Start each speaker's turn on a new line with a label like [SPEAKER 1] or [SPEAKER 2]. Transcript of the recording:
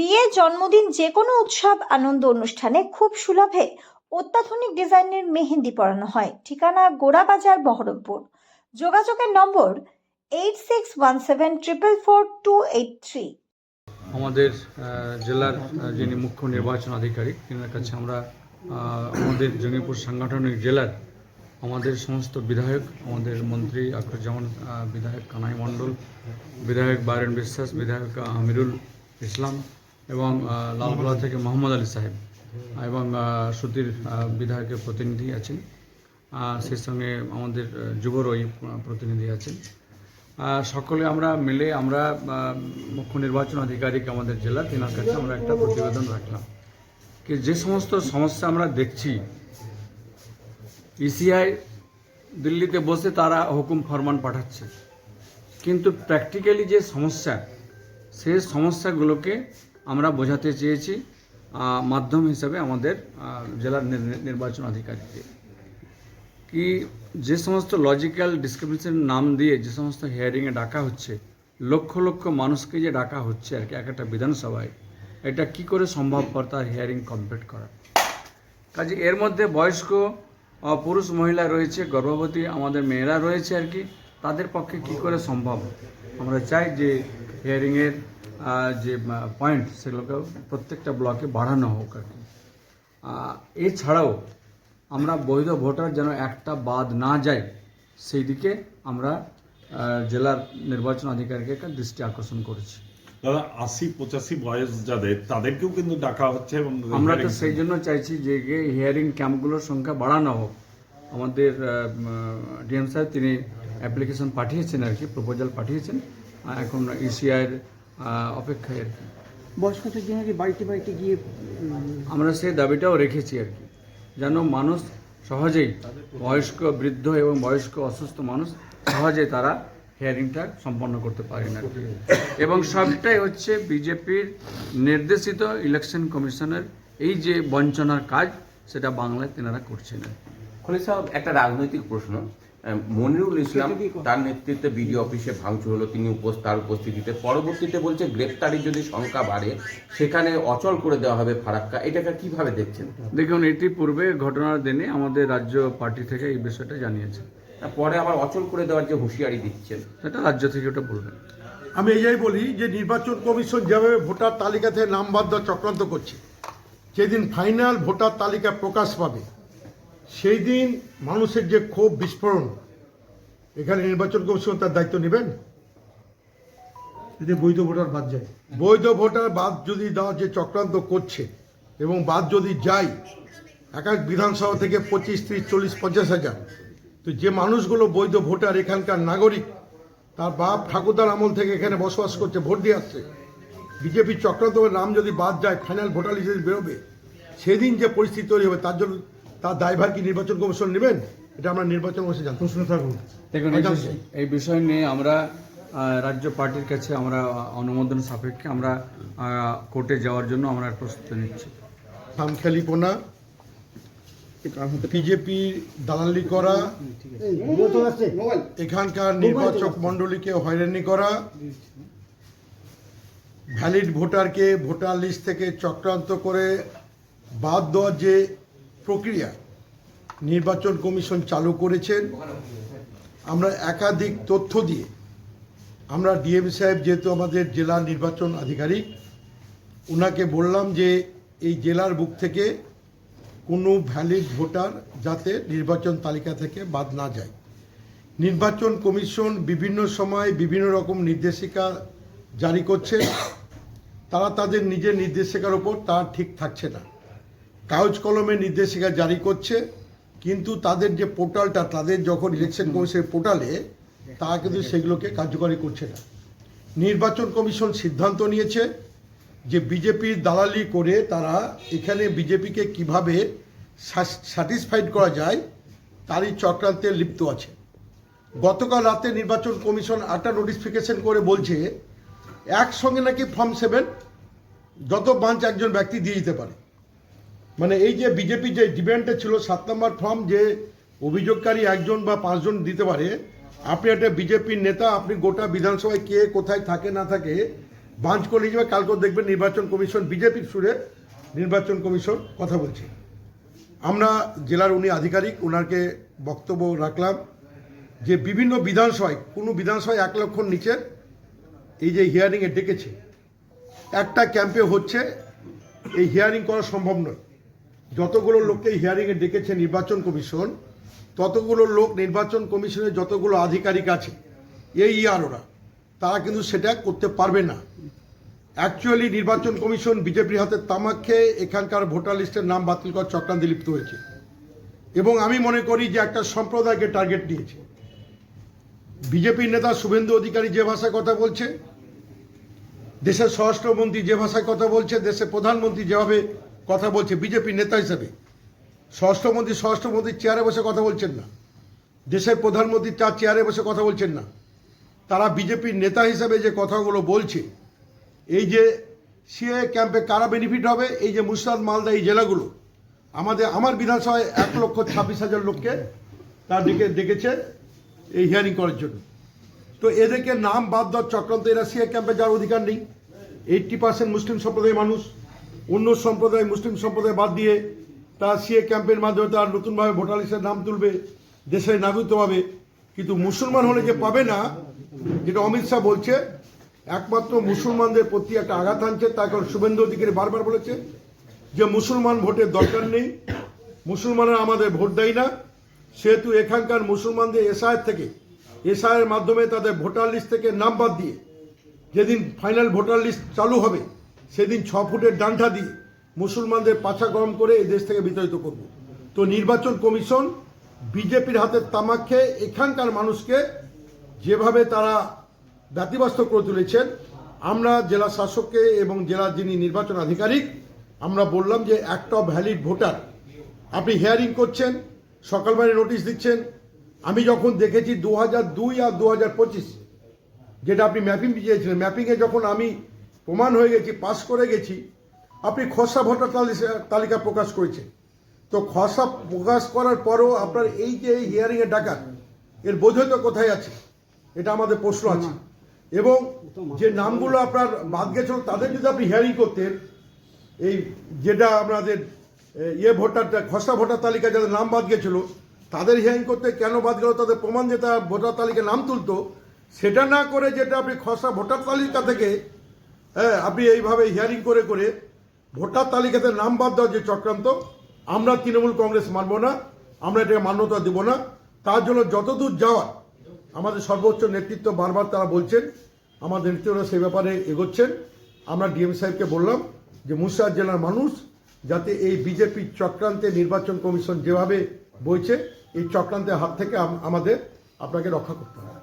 [SPEAKER 1] বিয়ে, জন্মদিন, যে কোনো উৎসব আনন্দ অনুষ্ঠানে খুব সুলভে অত্যাধুনিক ডিজাইনের মেহেন্দি পরানো হয়। ঠিকানা গোড়াবাজার, বহরমপুর। যোগাযোগের নম্বর 8617444283।
[SPEAKER 2] আমাদের জেলার যিনি মুখ্য নির্বাচন আধিকারিক তিনার কাছে আমরা আমাদের জঙ্গিপুর সাংগঠনিক জেলার আমাদের সমস্ত বিধায়ক, আমাদের মন্ত্রী আখরুজ্জামান বিধায়ক, কানাই মণ্ডল বিধায়ক, বারেন বিশ্বাস বিধায়ক, আমিরুল ইসলাম এবং লালগোলা থেকে মোহাম্মদ আলী সাহেব এবং সুতির বিধায়কের প্রতিনিধি আছেন, সেই সঙ্গে আমাদের যুবর ওই প্রতিনিধি আছেন। সকলে আমরা মিলে আমরা মুখ্য নির্বাচন আধিকারিক আমাদের জেলা তিনার কাছে আমরা একটা প্রতিবেদন রাখলাম কি যে সমস্ত সমস্যা আমরা দেখছি, ইসিআই দিল্লিতে বসে তারা হুকুম ফরমান পাঠাচ্ছে, কিন্তু প্র্যাকটিক্যালি যে সমস্যা সেই সমস্যাগুলোকে আমরা বোঝাতে চেয়েছি মাধ্যম হিসাবে আমাদের জেলার নির্বাচন আধিকারিককে। কি যে সমস্ত লজিক্যাল ডিসক্রিমিনেশন নাম দিয়ে যে সমস্ত হিয়ারিংয়ে ডাকা হচ্ছে, লক্ষ লক্ষ মানুষকে যে ডাকা হচ্ছে আর কি একটা বিধানসভায়, এটা কি করে সম্ভবপর তার হিয়ারিং কমপ্লিট করা। কাজে এর মধ্যে বয়স্ক পুরুষ মহিলা রয়েছে, গর্ভবতী আমাদের মেয়েরা রয়েছে আর কি, তাদের পক্ষে কি করে সম্ভব। আমরা চাই যে হিয়ারিংয়ের যে পয়েন্ট সেগুলোকে প্রত্যেকটা ব্লকে বাড়ানো হোক আর কি। এছাড়াও আমরা বৈধ ভোটার যেন একটা বাদ না যায় সেই দিকে আমরা জেলার নির্বাচন আধিকারিকের দৃষ্টি আকর্ষণ করেছি।
[SPEAKER 3] দাদা 80-85 বয়স যাদের, তাদেরকেও কিন্তু ডাকা হচ্ছে এবং
[SPEAKER 2] আমরা তো সেই জন্য চাইছি যে হিয়ারিং ক্যাম্পগুলোর সংখ্যা বাড়ানো হোক। আমাদের ডিএম সাহেব তিনি অ্যাপ্লিকেশন পাঠিয়েছেন আর কি, প্রপোজাল পাঠিয়েছেন, এখন ইসিআইয়ের অপেক্ষায় আর কি।
[SPEAKER 4] বয়স্কদের জন্য কি বাড়িতে বাড়িতে গিয়ে
[SPEAKER 2] আমরা সেই দাবিটাও রেখেছি আর কি, যেন মানুষ সহজেই, বয়স্ক, বৃদ্ধ এবং বয়স্ক অসুস্থ মানুষ সহজেই তারা হিয়ারিংটা সম্পন্ন করতে পারেন আর কি। এবং সবটাই হচ্ছে বিজেপির নির্দেশিত ইলেকশন কমিশনের এই যে বঞ্চনার কাজ, সেটা বাংলায় তেনারা করছেন।
[SPEAKER 5] খলিল সাহেব, একটা রাজনৈতিক প্রশ্ন। মনিরুল ইসলাম তার নেতৃত্বে বিডিও অফিসে ভাঙচুর হলো, তিনি তার উপস্থিতিতে, পরবর্তীতে বলছে গ্রেপ্তারির যদি সংখ্যা বাড়ে সেখানে অচল করে দেওয়া হবে ফারাক্কা, এটাকে কিভাবে দেখছেন?
[SPEAKER 2] দেখুন, এটি পূর্বে ঘটনার দিনে আমাদের রাজ্য পার্টি থেকে এই বিষয়টা জানিয়েছে,
[SPEAKER 5] পরে আবার অচল করে দেওয়ার যে হুঁশিয়ারি দিচ্ছেন,
[SPEAKER 2] সেটা রাজ্য থেকে ওটা বলবেন।
[SPEAKER 6] আমি এই বলি যে নির্বাচন কমিশন যেভাবে ভোটার তালিকা থেকে নাম বাদ দেওয়া চক্রান্ত করছে, যেদিন ফাইনাল ভোটার তালিকা প্রকাশ পাবে সেই দিন মানুষের যে ক্ষোভ বিস্ফোরণ, এখানে নির্বাচন কমিশন তার দায়িত্ব নেবেন? যদি বৈধ ভোটার বাদ যায়, বৈধ ভোটার বাদ যদি দেওয়া যে চক্রান্ত করছে এবং বাদ যদি যায় এক এক বিধানসভা থেকে 25, 30, 40, 50 হাজার, তো যে মানুষগুলো বৈধ ভোটার, এখানকার নাগরিক, তার বাপ ঠাকুরদার আমল থেকে এখানে বসবাস করছে, ভোট দিয়ে আসছে, বিজেপির চক্রান্ত নাম যদি বাদ যায়, ফাইনাল ভোটার লিস্ট যদি বেরোবে, সেদিন যে পরিস্থিতি তৈরি হবে তার জন্য তার দায়ভার কি নির্বাচন কমিশন নেবেন? এটা আমরা নির্বাচন কমিশন জানতে প্রশ্ন থাকুন।
[SPEAKER 2] দেখুন, এই বিষয় নিয়ে আমরা রাজ্য পার্টির কাছে আমরা অনুমোদন সাপেক্ষে আমরা কোর্টে যাওয়ার জন্য আমরা প্রস্তুতি নিচ্ছি।
[SPEAKER 6] খামখেয়ালিপনা, বিজেপির দালালি করা, এখানকার নির্বাচক মণ্ডলীকে হয়রানি করা, ভ্যালিড ভোটারকে ভোটার লিস্ট থেকে চক্রান্ত করে বাদ দেওয়ার যে প্রক্রিয়া নির্বাচন কমিশন চালু করেছেন, আমরা একাধিক তথ্য দিয়ে আমরা ডিএম সাহেব, যেহেতু আমাদের জেলা নির্বাচন আধিকারিক, ওনাকে বললাম যে এই জেলার বুক থেকে কোনো ভ্যালিড ভোটার যাতে নির্বাচন তালিকা থেকে বাদ না যায়। নির্বাচন কমিশন বিভিন্ন সময় বিভিন্ন রকম নির্দেশিকা জারি করছে, তারা তাদের নিজের নির্দেশিকার ওপর তার ঠিক থাকছে না, কাগজ কলমে নির্দেশিকা জারি করছে, কিন্তু তাদের যে পোর্টালটা, তাদের যখন ইলেকশন কমিশনের পোর্টালে, তারা কিন্তু সেগুলোকে কার্যকরী করছে না। নির্বাচন কমিশন সিদ্ধান্ত নিয়েছে যে বিজেপির দালালি করে তারা এখানে বিজেপিকে কিভাবে স্যাটিসফাইড করা যায় তারই চক্রান্তে লিপ্ত আছে। গতকাল রাতে নির্বাচন কমিশন একটা নোটিফিকেশন করে বলছে একসঙ্গে নাকি ফর্ম 7 যত বাঞ্চ একজন ব্যক্তি দিয়ে দিতে পারে। মানে এই যে বিজেপির যে ডিমান্ডটা ছিল 7 নম্বর ফর্ম, যে অভিযোগকারী 1 জন বা 5 জন দিতে পারে, আপনি একটা বিজেপির নেতা, আপনি গোটা বিধানসভায় কে কোথায় থাকে না থাকে বাঞ্চ করে নিয়ে যাবে। কালকেও দেখবেন নির্বাচন কমিশন বিজেপির সুরে নির্বাচন কমিশন কথা বলছে। আমরা জেলার উনি আধিকারিক, ওনাকে বক্তব্য রাখলাম যে বিভিন্ন বিধানসভায়, কোনো বিধানসভায় 1 লক্ষর নিচে এই যে হিয়ারিংয়ে ডেকেছে, একটা ক্যাম্পে হচ্ছে, এই হিয়ারিং করা সম্ভব নয়। যতগুলো লোককে হিয়ারিংয়ে ডেকেছে নির্বাচন কমিশন, ততগুলো লোক নির্বাচন কমিশনের যতগুলো আধিকারিক আছে এই ইয়ারোরা, তারা কিন্তু সেটা করতে পারবে না। অ্যাকচুয়ালি নির্বাচন কমিশন বিজেপির হাতে তামাক খেয়ে এখানকার ভোটার লিস্টের নাম বাতিল করার চক্রান্তে লিপ্ত হয়েছে এবং আমি মনে করি যে একটা সম্প্রদায়কে টার্গেট নিয়েছে। বিজেপির নেতা শুভেন্দু অধিকারী যে ভাষায় কথা বলছে, দেশের স্বরাষ্ট্রমন্ত্রী যে ভাষায় কথা বলছে, দেশের প্রধানমন্ত্রী যেভাবে কথা বলছে বিজেপির নেতা হিসেবে, স্বরাষ্ট্রমন্ত্রী চেয়ারে বসে কথা বলছেন না, দেশের প্রধানমন্ত্রী তার চেয়ারে বসে কথা বলছেন না, তারা বিজেপির নেতা হিসেবে যে কথাগুলো বলছে, এই যে সিএ ক্যাম্পে কারা বেনিফিট হবে, এই যে মুর্শিদাবাদ, মালদা, এই জেলাগুলো, আমার বিধানসভায় 1,26,000 লোককে তার ডেকেছে এই হিয়ারিং করার জন্য। তো এদেরকে নাম বাদ দেওয়ার চক্রান্ত, এরা সিএ ক্যাম্পে যাওয়ার অধিকার নেই। 80% মুসলিম সম্প্রদায়ের মানুষ, অন্য সম্প্রদায় মুসলিম সম্প্রদায় বাদ দিয়ে তারা সিএ ক্যাম্পের মাধ্যমে তার নতুনভাবে ভোটার লিস্টের নাম তুলবে, দেশের নাগরিকত্ব পাবে। কিন্তু মুসলমান হলে যে পাবে না, যেটা অমিত শাহ বলছে, একমাত্র মুসলমানদের প্রতি একটা আঘাত আনছে। তার কারণ শুভেন্দু অধিকারী বারবার বলেছে যে মুসলমান ভোটের দরকার নেই, মুসলমানরা আমাদের ভোট দেয় না, সেহেতু এখানকার মুসলমানদের এসআইয়ের মাধ্যমে তাদের ভোটার লিস্ট থেকে নাম বাদ দিয়ে যেদিন ফাইনাল ভোটার লিস্ট চালু হবে সেদিন 6 ফুটের ডান্ডা দিয়ে মুসলমানদের পাছা গরম করে এই দেশ থেকে বিতাড়িত করব। তো নির্বাচন কমিশন বিজেপির হাতে তামাক খেয়ে এখানকার মানুষকে যেভাবে তারা ব্যতিব্যস্ত করে তুলেছেন, আমরা জেলা শাসককে এবং জেলার যিনি নির্বাচন আধিকারিক, আমরা বললাম যে একটা ভ্যালিড ভোটার আপনি হিয়ারিং করছেন, সকালবেলা নোটিশ দিচ্ছেন। আমি যখন দেখেছি 2002 আর 2025, যেটা আপনি ম্যাপিং দিয়েছিলেন, ম্যাপিংয়ে যখন আমি প্রমাণ হয়ে গেছি, পাস করে গেছি, আপনি খসড়া ভোটার তালিকা প্রকাশ করেছেন। তো খসড়া প্রকাশ করার পরও আপনার এই যে হিয়ারিংয়ে ডাকা, এর বৈধতা কোথায় আছে, এটা আমাদের প্রশ্ন আছে। এবং যে নামগুলো আপনার বাদ গেছিল তাদের যদি আপনি হিয়ারিং করতেন, এই যেটা আপনাদের ভোটারটা খসড়া ভোটার তালিকায় যাদের নাম বাদ গেছিল তাদের হিয়ারিং করতে, কেন বাদ গেল তাদের প্রমাণ, যে তার ভোটার তালিকায় নাম তুলতো, সেটা না করে যেটা আপনি খসড়া ভোটার তালিকা থেকে আপনি এইভাবে হিয়ারিং করে করে ভোটার তালিকাতে নাম বাদ দেওয়ার যে চক্রান্ত, আমরা তৃণমূল কংগ্রেস মানব না, আমরা এটাকে মান্যতা দেব না। তার জন্য যতদূর যাওয়ার আমাদের সর্বোচ্চ নেতৃত্ব বারবার তারা বলছেন, আমাদের নেতৃত্বরা সেই ব্যাপারে এগোচ্ছেন। আমরা ডিএম সাহেবকে বললাম যে মুর্শিদাবাদ জেলার মানুষ যাতে এই বিজেপির চক্রান্তে নির্বাচন কমিশন যেভাবে বইছে, এই চক্রান্তের হাত থেকে আপনাকে রক্ষা করতে হবে।